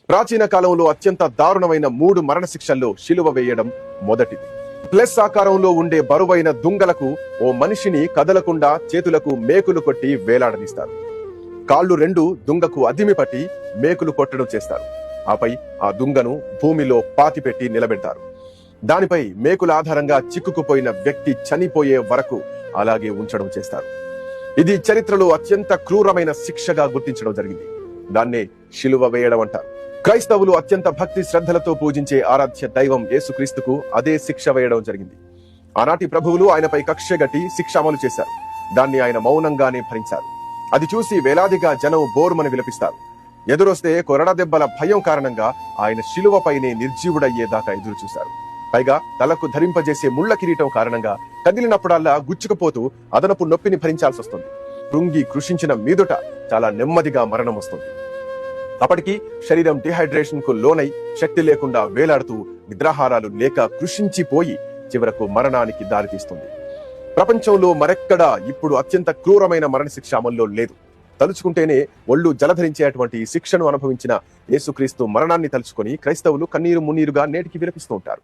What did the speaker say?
ప్రాచీన కాలంలో అత్యంత దారుణమైన 3 మరణశిక్షల్లో శిలువ వేయడం మొదటిది. ప్లస్ ఆకారంలో ఉండే బరువైన దుంగలకు ఓ మనిషిని కదలకుండా చేతులకు మేకులు కొట్టి వేలాడదీస్తారు. కాళ్ళు 2 దుంగకు అదిమి పట్టి మేకులు కొట్టడం చేస్తారు. ఆపై ఆ దుంగను భూమిలో పాతిపెట్టి నిలబెడతారు. దానిపై మేకుల ఆధారంగా చిక్కుకుపోయిన వ్యక్తి చనిపోయే వరకు అలాగే ఉంచడం చేస్తారు. ఇది చరిత్రలో అత్యంత క్రూరమైన శిక్షగా గుర్తించడం జరిగింది. దాన్నే శిలువ వేయడం అంటారు. క్రైస్తవులు అత్యంత భక్తి శ్రద్ధలతో పూజించే ఆరాధ్య దైవం యేసుక్రీస్తుకు అదే శిక్ష వేయడం జరిగింది. ఆనాటి ప్రభువులు ఆయనపై కక్షగట్టి శిక్ష అమలు చేశారు. దాన్ని ఆయన మౌనంగానే భరించారు. అది చూసి వేలాదిగా జనం బోరుమని విలపిస్తారు. ఎదురొస్తే కొరడా దెబ్బల భయం కారణంగా ఆయన శిలువపైనే నిర్జీవుడయ్యేదాకా ఎదురు చూశారు. పైగా తలకు ధరింపజేసే ముళ్ల కిరీటం కారణంగా కదిలినప్పుడల్లా గుచ్చుకుపోతూ అదనపు నొప్పిని భరించాల్సి వస్తుంది. కృంగి కృషించిన మీదుట చాలా నెమ్మదిగా మరణం వస్తుంది. అప్పటికి శరీరం డిహైడ్రేషన్ కు లోనై శక్తి లేకుండా వేలాడుతూ నిద్రాహారాలు లేక కృషించిపోయి చివరకు మరణానికి దారితీస్తుంది. ప్రపంచంలో మరెక్కడా ఇప్పుడు అత్యంత క్రూరమైన మరణశిక్ష అమల్లో లేదు. తలుచుకుంటేనే ఒళ్ళు జలధరించేటువంటి శిక్షను అనుభవించిన యేసుక్రీస్తు మరణాన్ని తలుచుకొని క్రైస్తవులు కన్నీరు మున్నీరుగా నేటికి విలపిస్తూ ఉంటారు.